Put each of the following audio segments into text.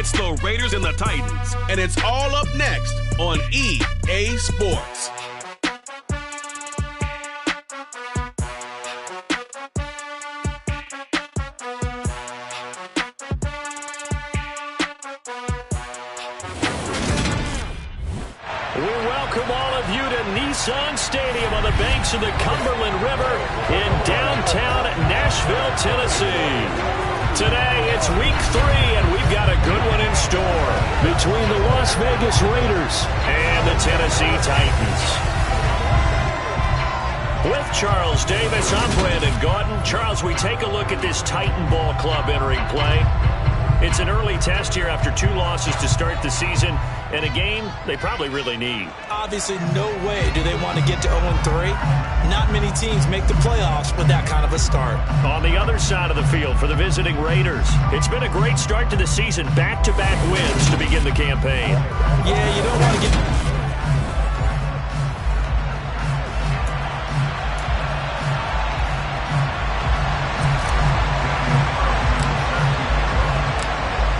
It's the Raiders and the Titans, and it's all up next on EA Sports. Nissan Stadium on the banks of the Cumberland River in downtown Nashville, Tennessee. Today, it's week 3, and we've got a good one in store between the Las Vegas Raiders and the Tennessee Titans. With Charles Davis, I'm Brandon Gaudin. Charles, we take a look at this Titan Ball Club entering play. It's an early test here after 2 losses to start the season, and a game they probably really need. Obviously, no way do they want to get to 0-3. Not many teams make the playoffs with that kind of a start. On the other side of the field for the visiting Raiders, it's been a great start to the season. Back-to-back wins to begin the campaign. Yeah, you don't want to get...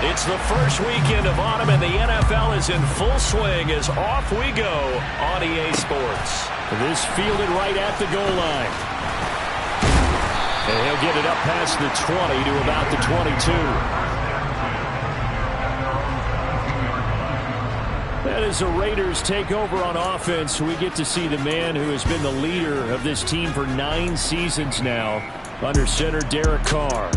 It's the first weekend of autumn, and the NFL is in full swing as off we go on EA Sports. This fielded right at the goal line. And he'll get it up past the 20 to about the 22. That is the Raiders take over on offense. We get to see the man who has been the leader of this team for 9 seasons now, under center Derek Carr.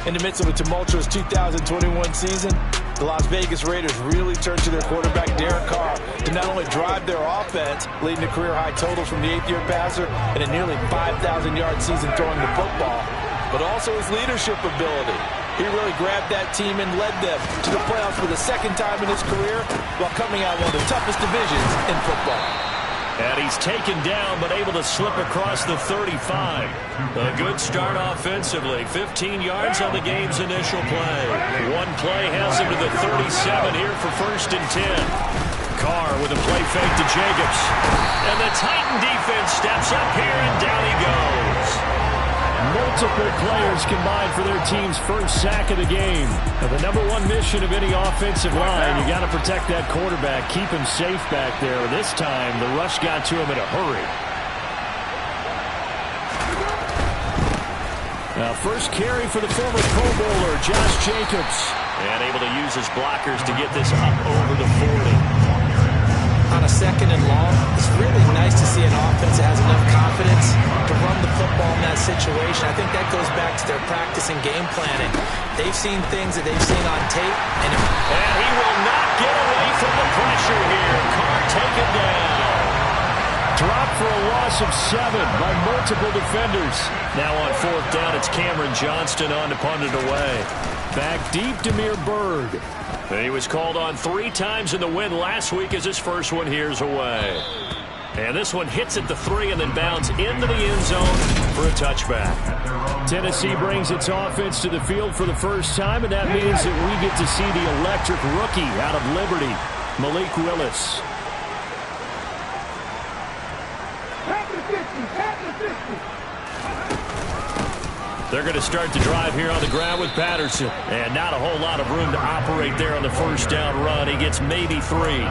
In the midst of a tumultuous 2021 season, the Las Vegas Raiders really turned to their quarterback, Derek Carr, to not only drive their offense, leading to career-high totals from the 8th-year passer and a nearly 5,000-yard season throwing the football, but also his leadership ability. He really grabbed that team and led them to the playoffs for the 2nd time in his career while coming out one of the toughest divisions in football. And he's taken down, but able to slip across the 35. A good start offensively. 15 yards on the game's initial play. One play has him to the 37 here for 1st and 10. Carr with a play fake to Jacobs. And the Titan defense steps up here, and down he goes. Multiple players combined for their team's first sack of the game. Now, the #1 mission of any offensive line, you got to protect that quarterback, keep him safe back there. This time, the rush got to him in a hurry. Now, first carry for the former Pro Bowler, Josh Jacobs. And able to use his blockers to get this up over the 40. On a 2nd and long, it's really nice to see an offense that has enough confidence to run the football in that situation. I think that goes back to their practice and game planning. They've seen things that they've seen on tape. And he will not get away from the pressure here. Carr taken down. Dropped for a loss of 7 by multiple defenders. Now on 4th down, it's Cameron Johnston on to punt it away. Back deep, Damiere Byrd. He was called on 3 times in the win last week as his first one here's away. And this one hits at the 3 and then bounds into the end zone for a touchback. Tennessee brings its offense to the field for the first time, and that means that we get to see the electric rookie out of Liberty, Malik Willis. They're going to start the drive here on the ground with Patterson. And not a whole lot of room to operate there on the first down run. He gets maybe 3.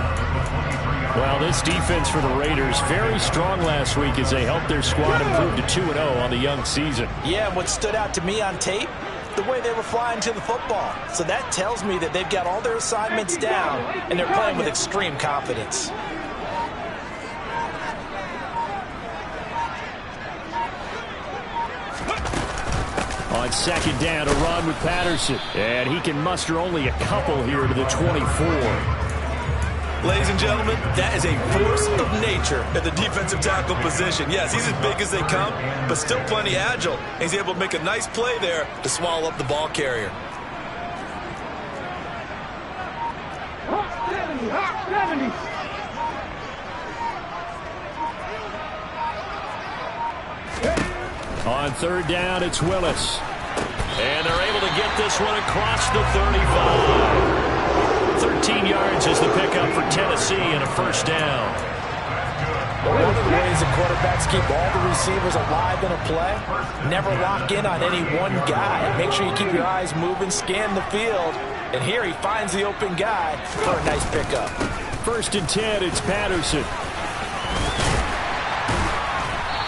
Well, this defense for the Raiders, very strong last week as they helped their squad improve to 2-0 on the young season. Yeah, what stood out to me on tape, the way they were flying to the football. So that tells me that they've got all their assignments down, and they're playing with extreme confidence. On 2nd down, a run with Patterson. And he can muster only a couple here to the 24. Ladies and gentlemen, that is a force of nature at the defensive tackle position. Yes, he's as big as they come, but still plenty agile. He's able to make a nice play there to swallow up the ball carrier. On 3rd down, it's Willis. And they're able to get this one across the 35. 13 yards is the pickup for Tennessee and a 1st down. One of the ways that quarterbacks keep all the receivers alive in a play, never lock in on any one guy. Make sure you keep your eyes moving, scan the field, And here he finds the open guy for a nice pickup. 1st and 10, it's Patterson.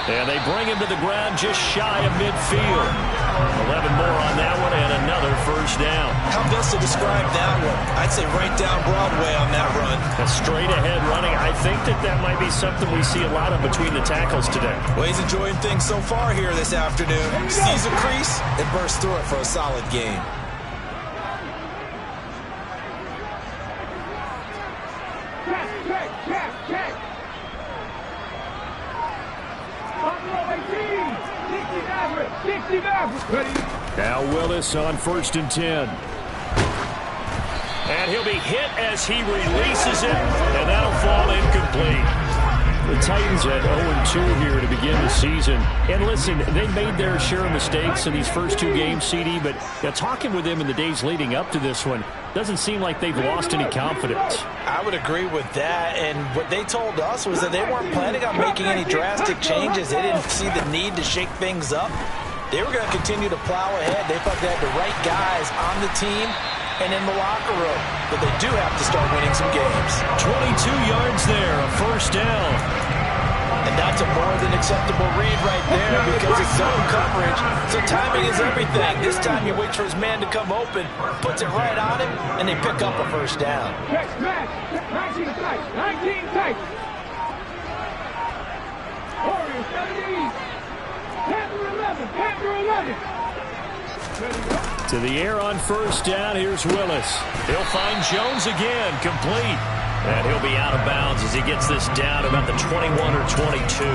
And they bring him to the ground just shy of midfield. 11 more on that one and another 1st down. How best to describe that one? I'd say right down Broadway on that run. A straight ahead running. I think that might be something we see a lot of between the tackles today. Well, he's enjoying things so far here this afternoon. Sees a crease and bursts through it for a solid game. Now Willis on 1st and 10. And he'll be hit as he releases it, and that'll fall incomplete. The Titans at 0-2 here to begin the season. And listen, they made their share of mistakes in these first 2 games, CD, but talking with them in the days leading up to this one, doesn't seem like they've lost any confidence. I would agree with that, and what they told us was that they weren't planning on making any drastic changes. They didn't see the need to shake things up. They were going to continue to plow ahead. They thought they had the right guys on the team and in the locker room. But they do have to start winning some games. 22 yards there, a 1st down. And that's a more than acceptable read right there because it's zone coverage. So timing is everything. This time he waits for his man to come open, puts it right on him, and they pick up a 1st down. 19 tight. 19 tight. Warriors, 70. Panther 11. Panther 11. To the air on 1st down. Here's Willis. He'll find Jones again, complete. And he'll be out of bounds as he gets this down about the 21 or 22.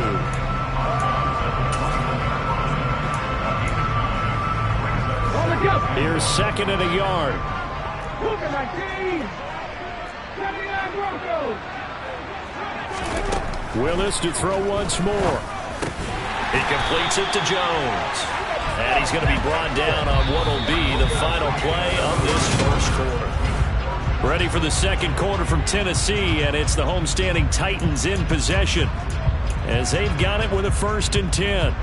Here's 2nd and a yard. 79 Broncos. Willis to throw once more. He completes it to Jones. And he's going to be brought down on what will be the final play of this 1st quarter. Ready for the 2nd quarter from Tennessee, and it's the homestanding Titans in possession as they've got it with a 1st and 10.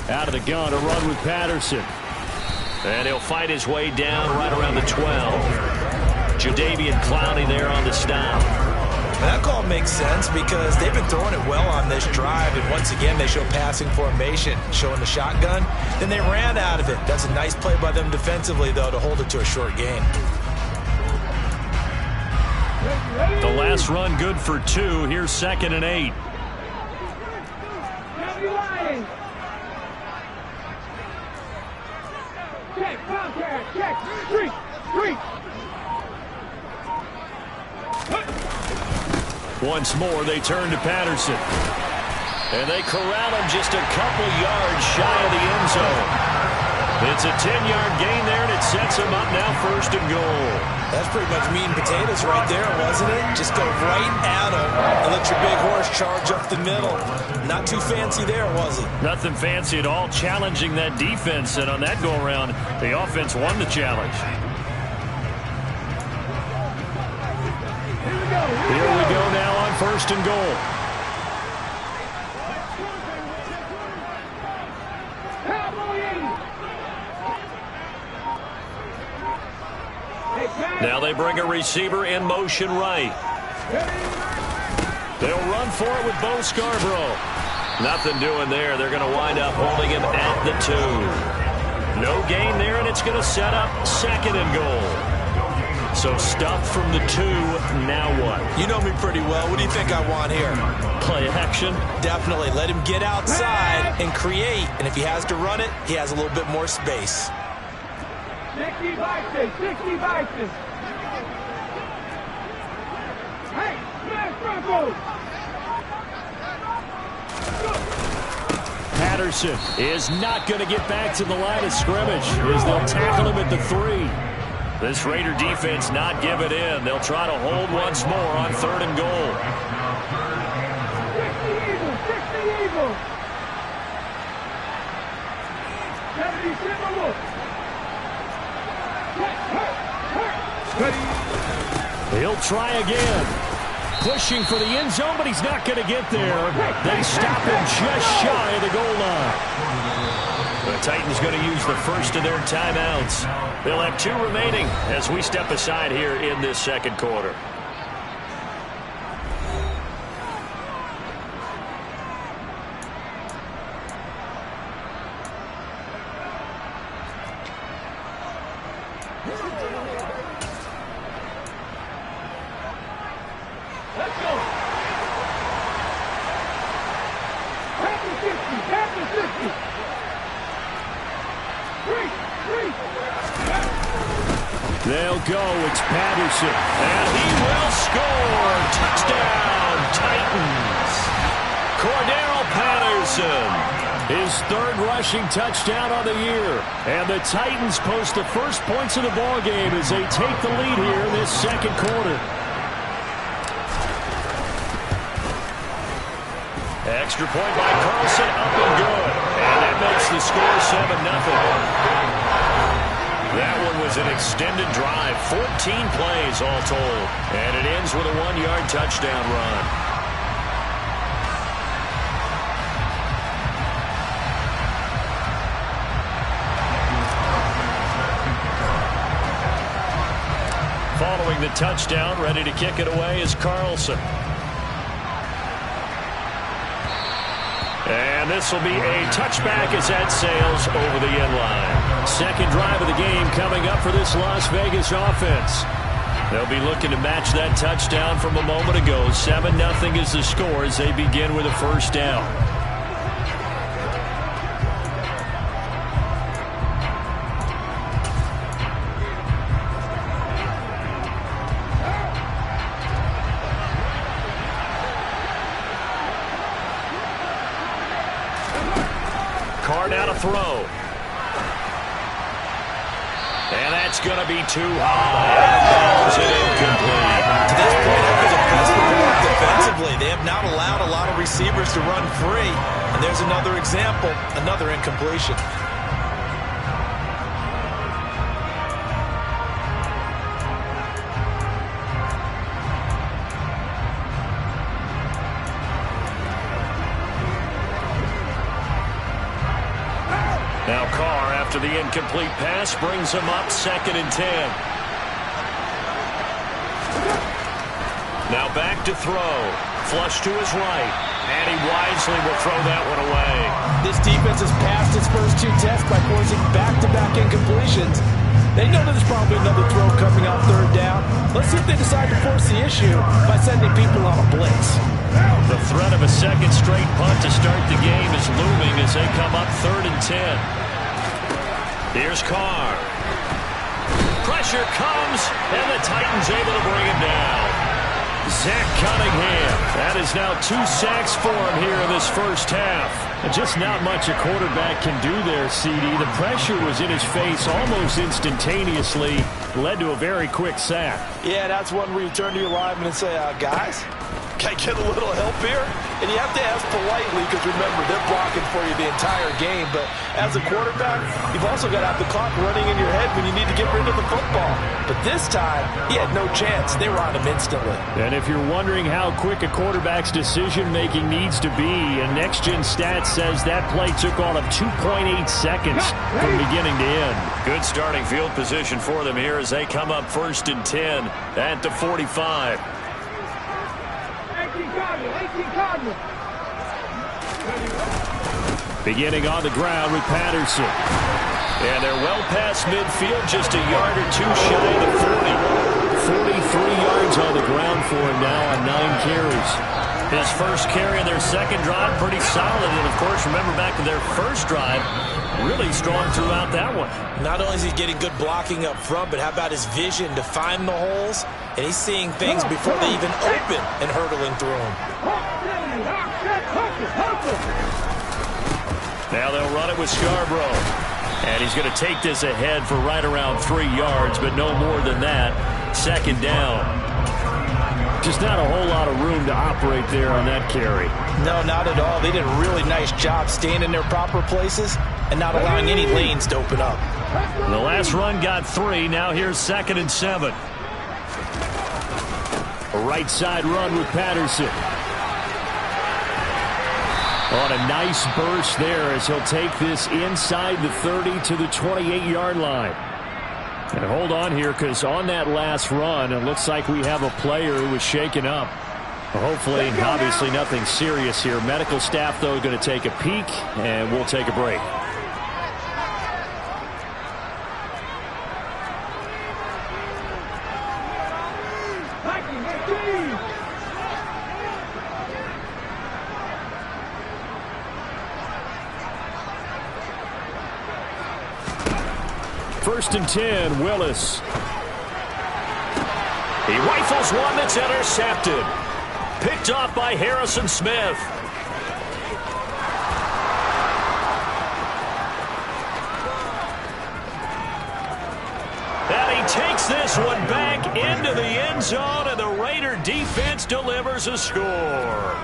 Out of the gun, a run with Patterson. And he'll fight his way down right around the 12. Jadeveon Clowney there on the stop. That call makes sense because they've been throwing it well on this drive, and once again they show passing formation, showing the shotgun. Then they ran out of it. That's a nice play by them defensively, though, to hold it to a short game. The last run good for 2. Here's 2nd and 8. Once more, they turn to Patterson. And they corral him just a couple yards shy of the end zone. It's a 10-yard gain there, and it sets him up now 1st and goal. That's pretty much meat and potatoes right there, wasn't it? Just go right at him and let your big horse charge up the middle. Not too fancy there, was it? Nothing fancy at all, challenging that defense. And on that go-around, the offense won the challenge. Here we go now on 1st and goal. Now they bring a receiver in motion right. They'll run for it with Bo Scarborough. Nothing doing there. They're going to wind up holding him at the 2. No gain there, and it's going to set up 2nd and goal. So stuffed from the 2, now what? You know me pretty well. What do you think I want here? Play action? Definitely. Let him get outside and create. And if he has to run it, he has a little bit more space. 60 Bison, 60 Bison. Hey, smash Broncos. Patterson is not going to get back to the line of scrimmage as they'll tackle him at the 3. This Raider defense not giving in. They'll try to hold once more on 3rd and goal. Eagles, 60 Eagles. 70 Timberwolves. He'll try again. Pushing for the end zone, but he's not going to get there. They stop him just shy of the goal line. The Titans going to use the first of their timeouts. They'll have 2 remaining as we step aside here in this second quarter. They'll go. It's Patterson. And he will score. Touchdown, Titans. Cordero Patterson. His 3rd rushing touchdown on the year. And the Titans post the first points of the ballgame as they take the lead here in this second quarter. Extra point by Carlson, up and good. And that makes the score 7-0. That one was an extended drive, 14 plays all told. And it ends with a 1-yard touchdown run. Following the touchdown, ready to kick it away is Carlson. And this will be a touchback as that sails over the end line. Second drive of the game coming up for this Las Vegas offense. They'll be looking to match that touchdown from a moment ago. 7-0 is the score as they begin with a first down. Now to throw. And that's going to be too high. Is it incomplete? To this point, I think the best performance defensively. They have not allowed a lot of receivers to run free. And there's another example, another incompletion. Now Carr, after the incomplete pass, brings him up 2nd and 10. Now back to throw. Flush to his right. And he wisely will throw that one away. This defense has passed its first 2 tests by forcing back-to-back incompletions. They know there's probably another throw coming on 3rd down. Let's see if they decide to force the issue by sending people on a blitz. The threat of a second straight punt to start the game is looming as they come up 3rd and 10. Here's Carr. Pressure comes, and the Titans able to bring him down. Zach Cunningham. That is now 2 sacks for him here in this first half. And just not much a quarterback can do there, CD. The pressure was in his face almost instantaneously. Led to a very quick sack. Yeah, that's one where you turn to your lineman and say, guys, can I get a little help here? And you have to ask politely because, remember, they're blocking for you the entire game. But as a quarterback, you've also got to have the clock running in your head when you need to get rid of the football. But this time, he had no chance. They were on him instantly. And if you're wondering how quick a quarterback's decision-making needs to be, a next-gen stat says that play took all of 2.8 seconds from beginning to end. Good starting field position for them here as they come up 1st and 10 at the 45. 18 Cardinals. Beginning on the ground with Patterson. And they're well past midfield, just a yard or 2 shy of the 40. 43 yards on the ground for him now on 9 carries. His first carry in their second drive, pretty solid. And, of course, remember back to their first drive, really strong throughout that one. Not only is he getting good blocking up front, but how about his vision to find the holes? And he's seeing things before they even open and hurdling through them. Now they'll run it with Scarborough. And he's going to take this ahead for right around 3 yards, but no more than that. Second down. just not a whole lot of room to operate there on that carry. No, not at all. They did a really nice job staying in their proper places and not allowing any lanes to open up. The last run got 3. Now here's 2nd and 7. A right side run with Patterson. On a nice burst there as he'll take this inside the 30 to the 28-yard line. And hold on here, because on that last run, it looks like we have a player who was shaken up. Hopefully, obviously nothing serious here. Medical staff, though, going to take a peek, and we'll take a break. First and 10, Willis. He rifles one that's intercepted. Picked off by Harrison Smith. And he takes this one back into the end zone, and the Raider defense delivers a score.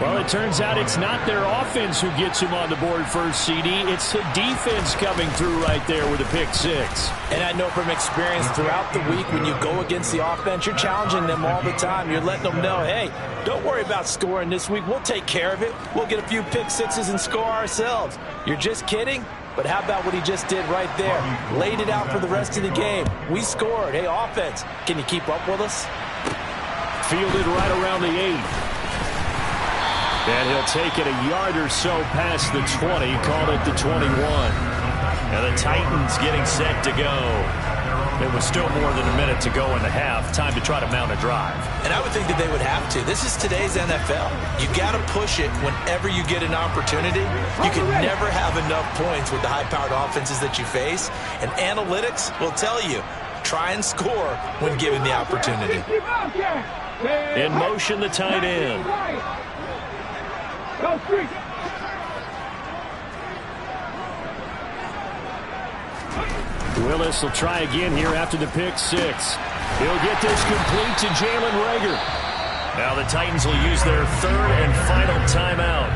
Well, it turns out it's not their offense who gets him on the board first, CD. It's the defense coming through right there with a pick 6. And I know from experience throughout the week, when you go against the offense, you're challenging them all the time. You're letting them know, hey, don't worry about scoring this week. We'll take care of it. We'll get a few pick 6s and score ourselves. You're just kidding? But how about what he just did right there? Laid it out for the rest of the game. We scored. Hey, offense, can you keep up with us? Fielded right around the 8. And he'll take it a yard or so past the 20, called it the 21. And the Titans getting set to go. There was still more than a minute to go in the half. Time to try to mount a drive. And I would think that they would have to. This is today's NFL. You got to push it whenever you get an opportunity. You can never have enough points with the high-powered offenses that you face. And analytics will tell you, try and score when given the opportunity. In motion, the tight end. Go street. Willis will try again here after the pick 6. He'll get this complete to Jalen Reagor. Now the Titans will use their 3rd and final timeout.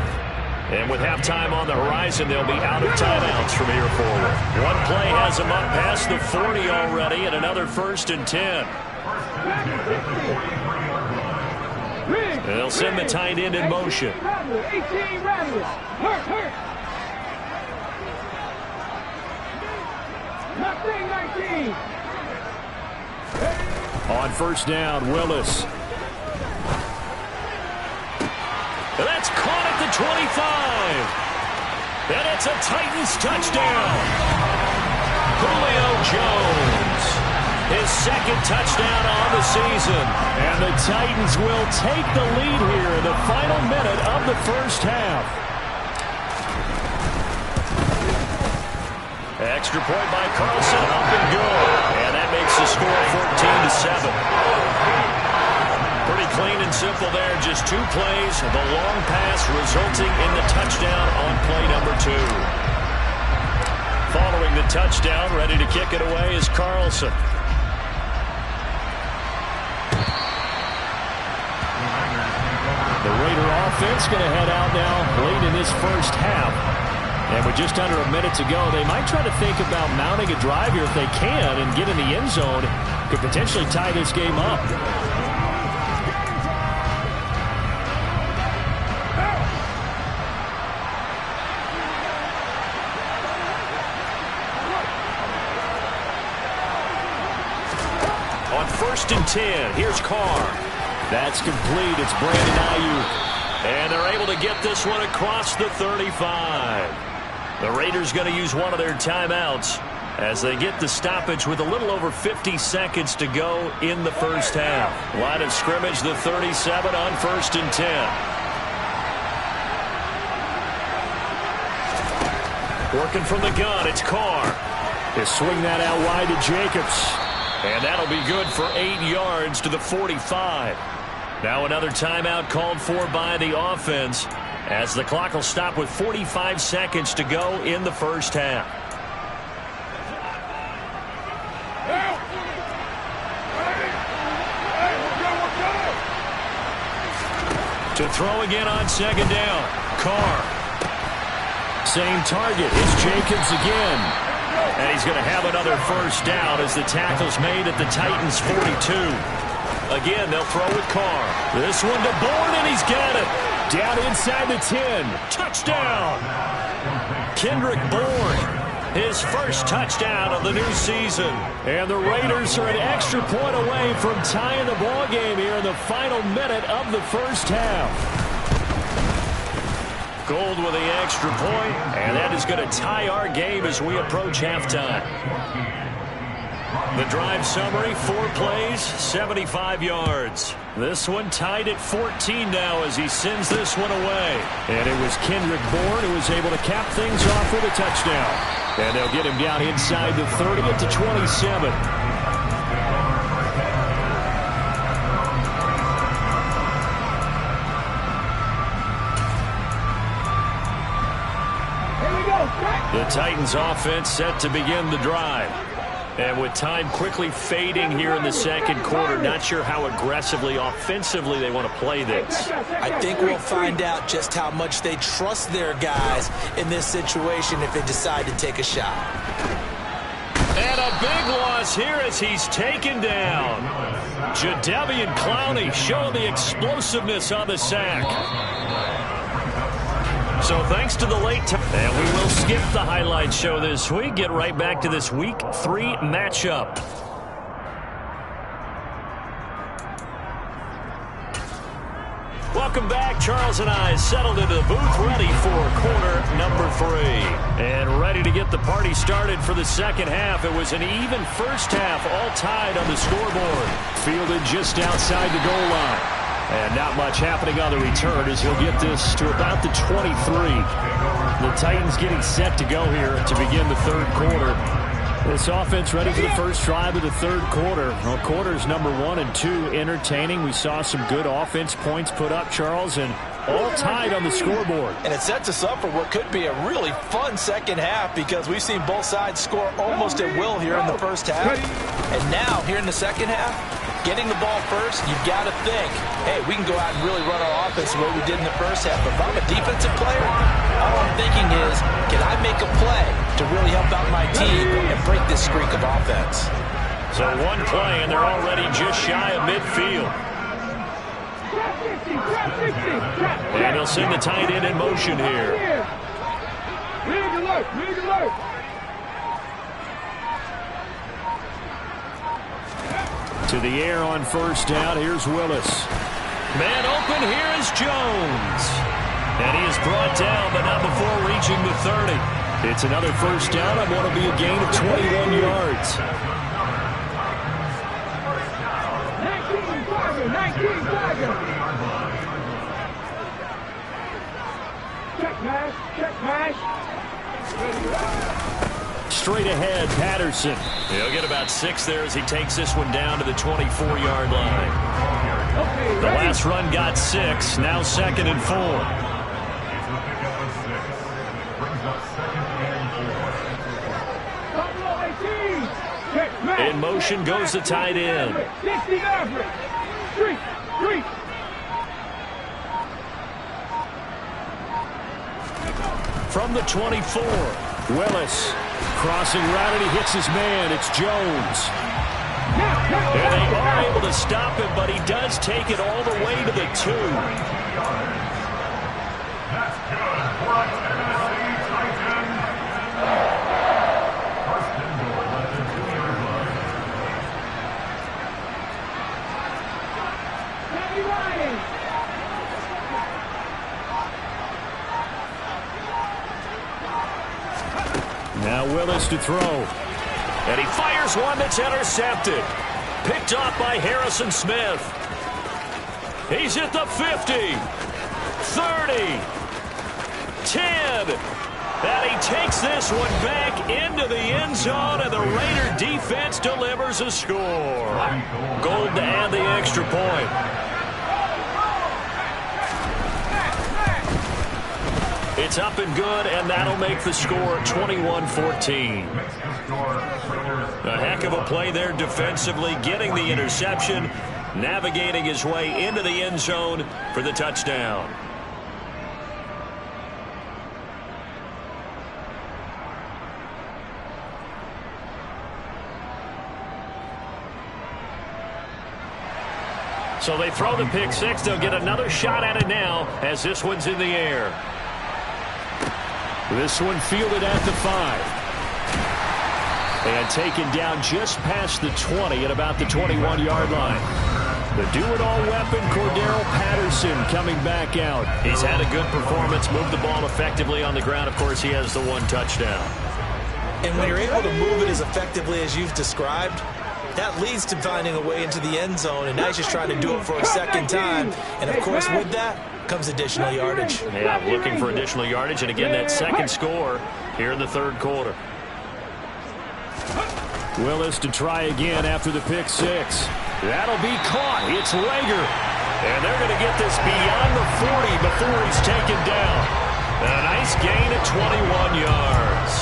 And with halftime on the horizon, they'll be out of timeouts from here forward. One play has them up past the 40 already, and another 1st and 10. They'll send the tight end in motion. 18 Rattlers. Hurt. 19. On first down, Willis. That's caught at the 25. And it's a Titans touchdown. Julio Jones, his 2nd touchdown on the season. And the Titans will take the lead here in the final minute of the first half. Extra point by Carlson, up and good. And that makes the score 14-7. Pretty clean and simple there. Just 2 plays. The long pass resulting in the touchdown on play number 2. Following the touchdown, ready to kick it away is Carlson. The Raider offense going to head out now late in this first half. And with just under a minute to go, they might try to think about mounting a drive here if they can and get in the end zone. Could potentially tie this game up. On 1st and 10, here's Carr. That's complete. It's Brandon Ayuk. And they're able to get this one across the 35. The Raiders going to use one of their timeouts as they get the stoppage with a little over 50 seconds to go in the first half. Line of scrimmage, the 37 on 1st and 10. Working from the gun, it's Carr. They swing that out wide to Jacobs. And that'll be good for 8 yards to the 45. Now another timeout called for by the offense as the clock will stop with 45 seconds to go in the first half. To throw again on second down. Carr. Same target. It's Jacobs again. And he's going to have another first down as the tackle's made at the Titans' 42. Again, they'll throw with Carr. This one to Bourne, and he's got it. Down inside the 10. Touchdown. Kendrick Bourne. His first touchdown of the new season. And the Raiders are an extra point away from tying the ball game here in the final minute of the first half. Gold with the extra point, and that is going to tie our game as we approach halftime. The drive summary, 4 plays, 75 yards. This one tied at 14 now as he sends this one away. And it was Kendrick Bourne who was able to cap things off with a touchdown. And they'll get him down inside the 30 to 27. The Titans offense set to begin the drive. And with time quickly fading here in the second quarter, not sure how aggressively, offensively they want to play this. I think we'll find out just how much they trust their guys in this situation if they decide to take a shot. And a big loss here as he's taken down. Jadeveon Clowney showing the explosiveness on the sack. So thanks to the late time. And we will skip the highlight show this week. Get right back to this Week 3 matchup. Welcome back. Charles and I settled into the booth, ready for quarter number 3. And ready to get the party started for the second half. It was an even first half, all tied on the scoreboard. Fielded just outside the goal line. And not much happening on the return as he'll get this to about the 23. The Titans getting set to go here to begin the third quarter. This offense ready for the first drive of the third quarter. Well, quarters number 1 and 2 entertaining. We saw some good offense points put up, Charles, and all tied on the scoreboard. And it sets us up for what could be a really fun second half because we've seen both sides score almost at will here in the first half. And now, here in the second half, getting the ball first, you've got to think, hey, we can go out and really run our offense the way we did in the first half. But if I'm a defensive player, all I'm thinking is, can I make a play to really help out my team and break this streak of offense? So one play, and they're already just shy of midfield. And he'll send the tight end in motion here. League alert, league alert. To the air on first down. Here's Willis. Man open. Here is Jones. And he is brought down, but not before reaching the 30. It's another first down. I want to be a gain of 21 yards. 19 Tiger. Check mash. Straight ahead, Patterson. He'll get about 6 there as he takes this one down to the 24-yard line. The last run got 6. Now 2nd and 4. In motion goes the tight end. From the 24, Willis. Crossing route, and he hits his man. It's Jones. And they are able to stop him, but he does take it all the way to the 2. Now Willis to throw. And he fires one that's intercepted. Picked off by Harrison Smith. He's at the 50. 30. 10. And he takes this one back into the end zone, and the Raider defense delivers a score. Gold to add the extra point. It's up and good, and that'll make the score 21-14. A heck of a play there defensively, getting the interception. navigating his way into the end zone for the touchdown. So they throw the pick six. They'll get another shot at it now as this one's in the air. This one fielded at the 5. And taken down just past the 20 at about the 21-yard line. The do-it-all weapon, Cordero Patterson, coming back out. He's had a good performance, moved the ball effectively on the ground. Of course, he has the one touchdown. And when you're able to move it as effectively as you've described, that leads to finding a way into the end zone, and now he's just trying to do it for a second time. And, of course, with that comes additional yardage. Yeah, looking for additional yardage, and again, that second score here in the third quarter. Willis to try again after the pick six. That'll be caught. It's Rager. And they're going to get this beyond the 40 before he's taken down. A nice gain of 21 yards.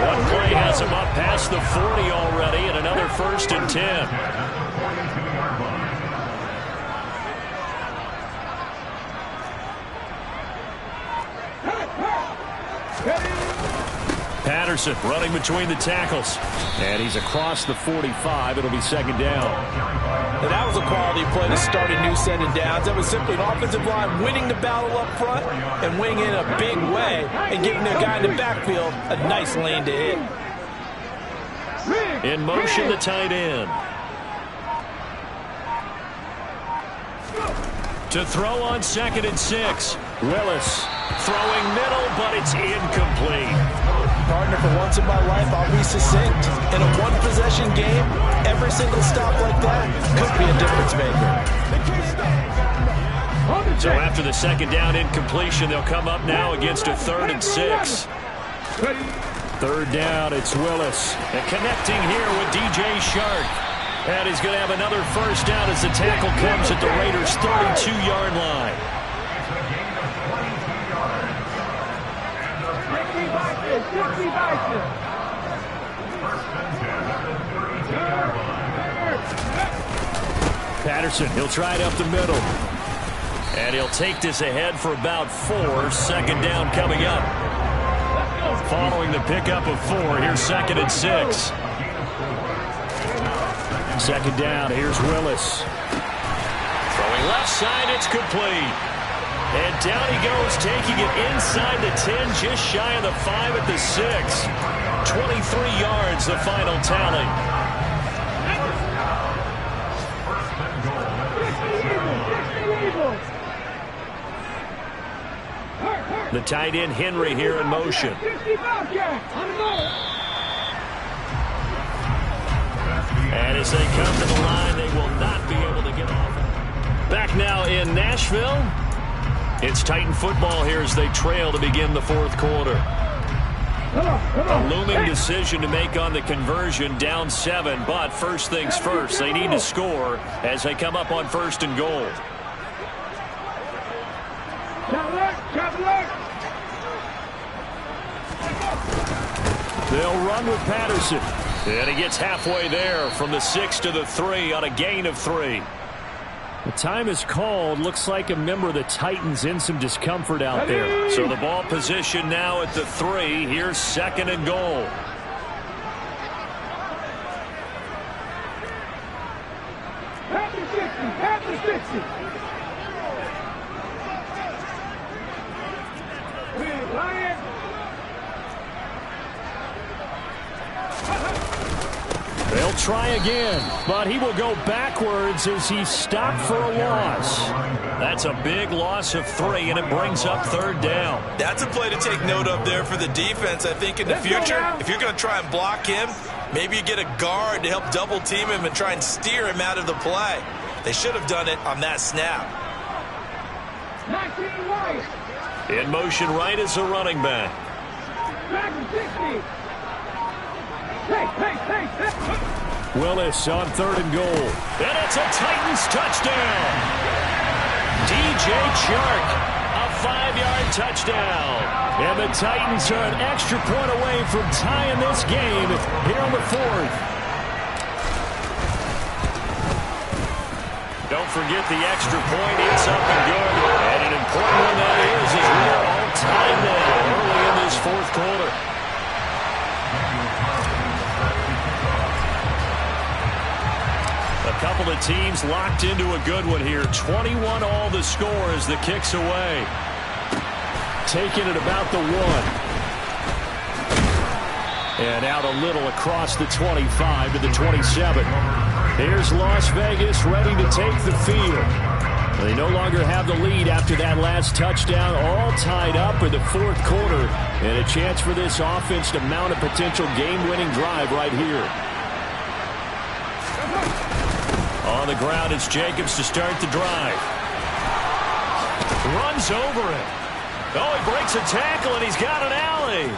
One play has him up past the 40 already, and another 1st and 10. Patterson running between the tackles. And he's across the 45. It'll be second down. And that was a quality play to start a new set of downs. That was simply an offensive line winning the battle up front and winning in a big way and giving their guy in the backfield a nice lane to hit. In motion, the tight end. To throw on 2nd and 6. Willis throwing middle, but it's incomplete. Partner, for once in my life, I'll be succinct. In a one-possession game, every single stop like that could be a difference maker. So after the second down incompletion, they'll come up now against a 3rd and 6. Third down, it's Willis. And connecting here with DJ Shark. And he's going to have another first down as the tackle comes at the Raiders' 32-yard line. Patterson, he'll try it up the middle. And he'll take this ahead for about 4. 2nd down coming up. Following the pickup of 4, here's 2nd and 6. 2nd down, here's Willis. Throwing left side, it's complete. And down he goes, taking it inside the 10, just shy of the 5 at the 6. 23 yards, the final tally. The tight end Henry here in motion. And as they come to the line, they will not be able to get off. Back now in Nashville. It's Titan football here as they trail to begin the fourth quarter. A looming decision to make on the conversion, down 7. But first things first, they need to score as they come up on 1st and goal. They'll run with Patterson. And he gets halfway there from the 6 to the 3 on a gain of 3. The time is called. Looks like a member of the Titans in some discomfort out there. So the ball position now at the 3. Here's 2nd and goal. They'll try again, but he will go backwards as he's stopped for a loss. That's a big loss of 3, and it brings up 3rd down. That's a play to take note of there for the defense. I think in the future, if you're going to try and block him, maybe you get a guard to help double-team him and try and steer him out of the play. They should have done it on that snap. In motion right is the running back. Willis on 3rd and goal. And it's a Titans touchdown. DJ Chark, a 5-yard touchdown. And the Titans are an extra point away from tying this game here on the 4th. Don't forget the extra point. It's up and good. And an important one that is as we are all tied now early in this fourth quarter. A couple of teams locked into a good one here. 21 all the score as the kick's away. Taking it about the 1. And out a little across the 25 to the 27. Here's Las Vegas ready to take the field. They no longer have the lead after that last touchdown. All tied up in the fourth quarter. And a chance for this offense to mount a potential game-winning drive right here. On the ground, it's Jacobs to start the drive. Runs over it. Oh, he breaks a tackle, and he's got an alley.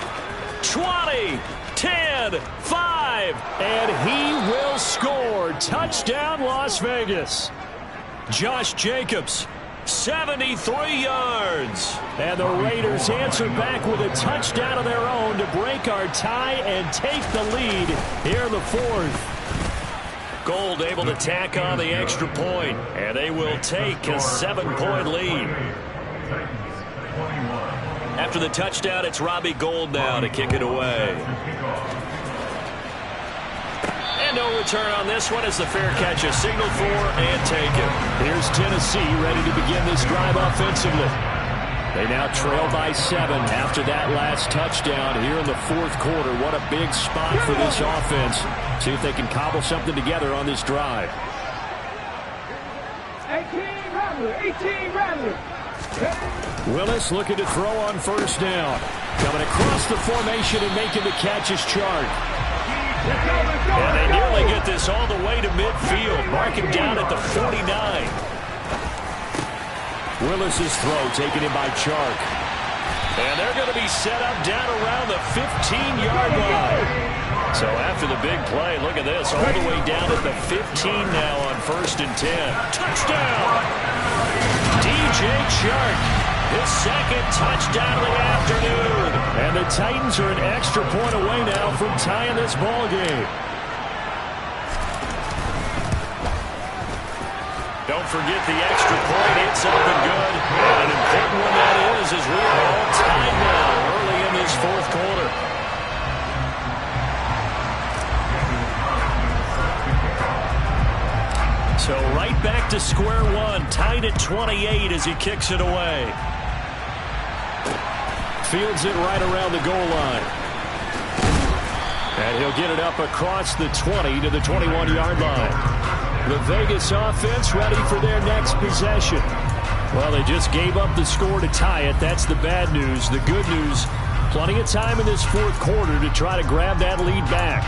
20, 10, 5, and he will score. Touchdown, Las Vegas. Josh Jacobs, 73 yards. And the Raiders answer back with a touchdown of their own to break our tie and take the lead here in the fourth. Gold able to tack on the extra point, and they will take a 7-point lead. After the touchdown, it's Robbie Gould now to kick it away. And no return on this one as the fair catch is signaled for and taken. Here's Tennessee ready to begin this drive offensively. They now trail by 7 after that last touchdown here in the fourth quarter. What a big spot for this offense. See if they can cobble something together on this drive. 18 Rattler. Willis looking to throw on first down. Coming across the formation and making the catch is Chark. And they nearly get this all the way to midfield. Mark him down at the 49. Willis's throw taken in by Chark. And they're going to be set up down around the 15-yard line. So after the big play, look at this, all the way down at the 15 now on 1st and 10. Touchdown! DJ Chark, his second touchdown of the afternoon. And the Titans are an extra point away now from tying this ball game. Don't forget the extra point. It's up and good. And an important one that is as we are all tied now early in this fourth quarter. So right back to square one. Tied at 28 as he kicks it away. Fields it right around the goal line. And he'll get it up across the 20 to the 21-yard line. The Vegas offense ready for their next possession. Well, they just gave up the score to tie it. That's the bad news. The good news, plenty of time in this fourth quarter to try to grab that lead back.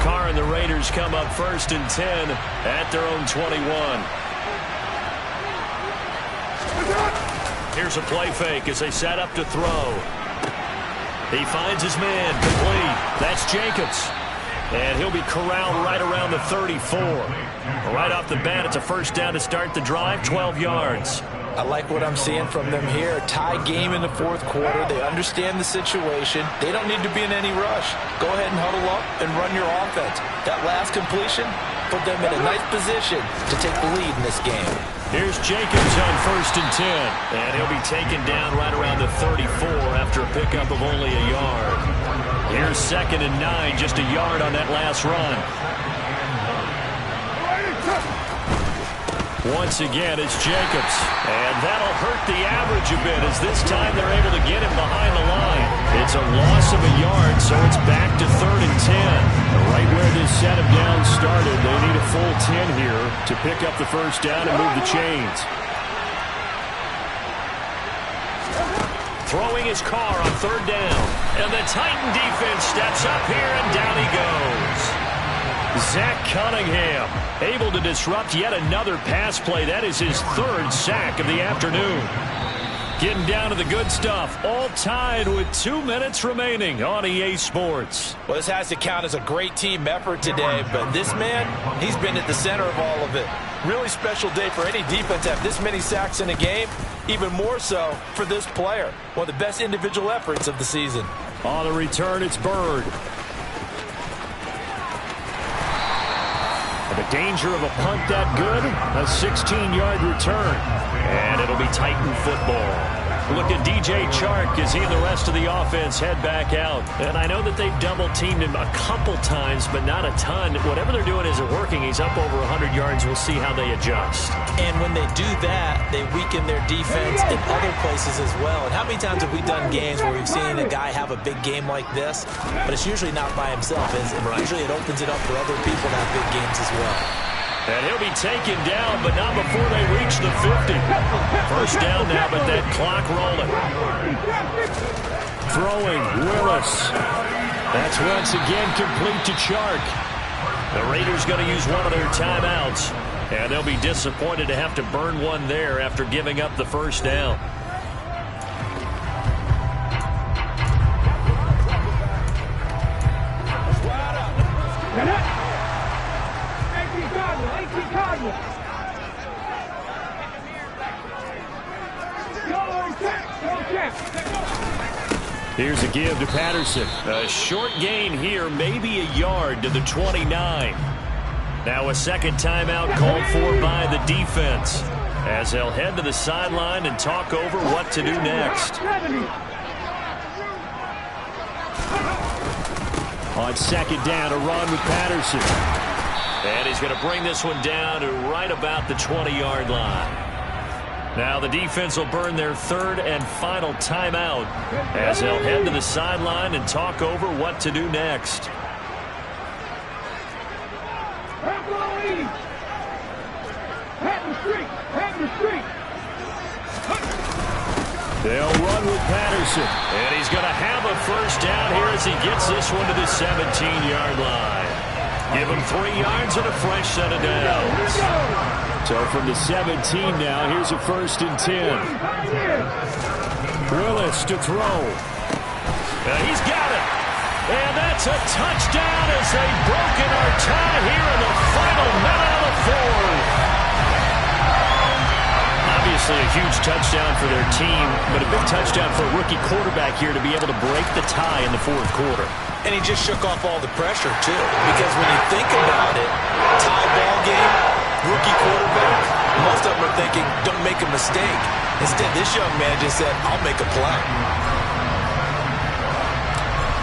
Carr and the Raiders come up 1st and 10 at their own 21. Here's a play fake as they set up to throw. He finds his man, complete. That's Jacobs. And he'll be corralled right around the 34. Right off the bat, it's a first down to start the drive, 12 yards. I like what I'm seeing from them here. Tie game in the fourth quarter. They understand the situation. They don't need to be in any rush. Go ahead and huddle up and run your offense. That last completion put them in a nice position to take the lead in this game. Here's Jacobs on 1st and 10. And he'll be taken down right around the 34 after a pickup of only a yard. Here's 2nd and 9, just a yard on that last run. Once again, it's Jacobs. And that'll hurt the average a bit as this time they're able to get him behind the line. It's a loss of a yard, so it's back to 3rd and 10. Right where this set of downs started, they need a full 10 here to pick up the first down and move the chains. Throwing his car on 3rd down. And the Titan defense steps up here, and down he goes. Zach Cunningham able to disrupt yet another pass play. That is his 3rd sack of the afternoon. Getting down to the good stuff. All tied with 2 minutes remaining on EA Sports. Well, this has to count as a great team effort today, but this man, he's been at the center of all of it. Really special day for any defense to have this many sacks in a game, even more so for this player. One of the best individual efforts of the season. On the return, it's Bird. The danger of a punt that good, a 16-yard return. And it'll be Titan football. Look at DJ Chark as he and the rest of the offense head back out. And I know that they've double-teamed him a couple times, but not a ton. Whatever they're doing isn't working. He's up over 100 yards. We'll see how they adjust. And when they do that, they weaken their defense in other places as well. And how many times have we done games where we've seen a guy have a big game like this, but it's usually not by himself, is it? Right. Usually it opens it up for other people to have big games as well. And he'll be taken down, but not before they reach the 50. First down now, but that clock rolling. Throwing, Willis. That's once again complete to Chark. The Raiders going to use one of their timeouts, and they'll be disappointed to have to burn one there after giving up the first down. Here's a give to Patterson. A short gain here, maybe a yard to the 29. Now a second timeout called for by the defense, as they'll head to the sideline and talk over what to do next. On second down, a run with Patterson. And he's going to bring this one down to right about the 20-yard line. Now the defense will burn their third and final timeout as they'll head to the sideline and talk over what to do next. They'll run with Patterson. And he's going to have a first down here as he gets this one to the 17-yard line. Give him 3 yards and a fresh set of downs. So from the 17 now, here's a 1st and 10. Willis to throw. He's got it. And that's a touchdown as they've broken our tie here in the final minute of the fourth. Obviously a huge touchdown for their team, but a big touchdown for a rookie quarterback here to be able to break the tie in the fourth quarter. And he just shook off all the pressure, too. Because when you think about it, tie ball game, rookie quarterback, most of them are thinking, don't make a mistake. Instead, this young man just said, I'll make a play.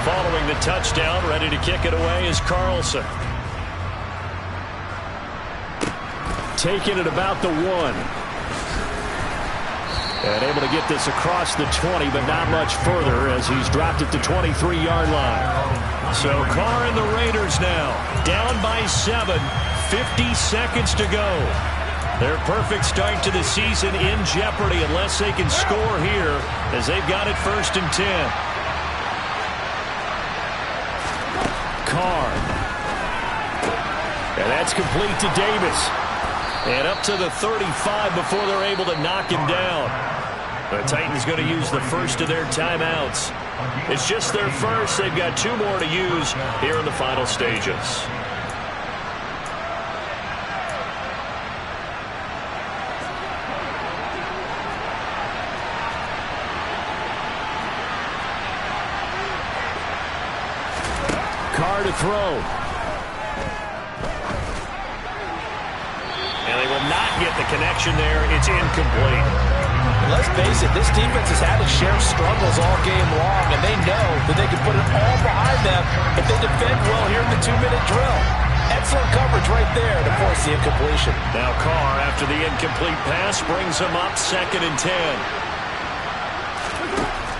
Following the touchdown, ready to kick it away is Carlson. Taking it about the 1. And able to get this across the 20, but not much further as he's dropped it to 23-yard line. So Carr and the Raiders now down by 7, 50 seconds to go. Their perfect start to the season in jeopardy unless they can score here as they've got it 1st and 10. Carr. And that's complete to Davis. And up to the 35 before they're able to knock him down. The Titans going to use the first of their timeouts. It's just their first. They've got 2 more to use here in the final stages. Carr to throw. And they will not get the connection there. It's incomplete. Let's face it, this defense has had its share of struggles all game long, and they know that they can put it all behind them if they defend well here in the 2-minute drill. Excellent coverage right there to force the incompletion. Now Carr, after the incomplete pass, brings him up 2nd and 10.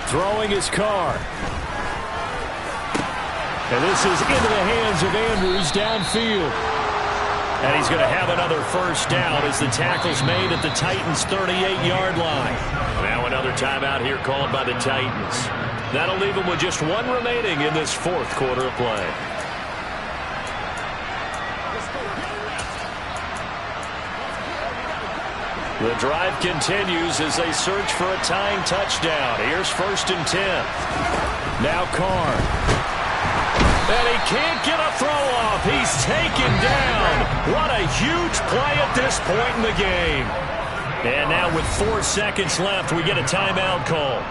Throwing his Carr. And this is into the hands of Andrews downfield. And he's going to have another first down as the tackle's made at the Titans' 38-yard line. Now another timeout here called by the Titans. That'll leave them with just 1 remaining in this fourth quarter of play. The drive continues as they search for a tying touchdown. Here's 1st and 10. Now Carr. And he can't get a throw off. He's taken down. What a huge play at this point in the game. And now with 4 seconds left, we get a timeout call.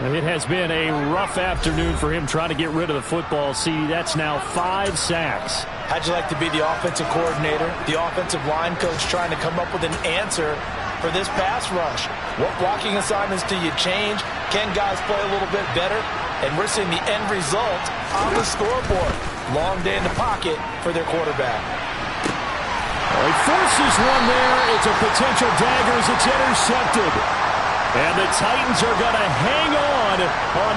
It has been a rough afternoon for him trying to get rid of the football. See, that's now 5 sacks. How'd you like to be the offensive coordinator, the offensive line coach trying to come up with an answer for this pass rush? What blocking assignments do you change? Can guys play a little bit better? And we're seeing the end result on the scoreboard. Long day in the pocket for their quarterback. Well, he forces one there. It's a potential dagger as it's intercepted. And the Titans are going to hang on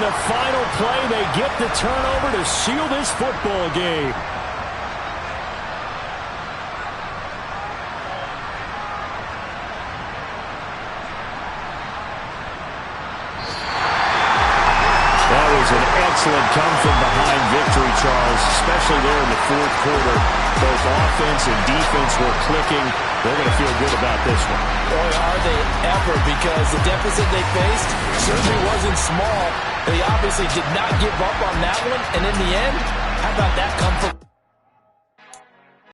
the final play. They get the turnover to seal this football game. That was an excellent come-from-behind victory, Charles, especially there in the 4th quarter. Both offense and defense were clicking. They're going to feel good about this one. Boy, are they ever, because the deficit they faced certainly wasn't small. They obviously did not give up on that one, and in the end, how about that come from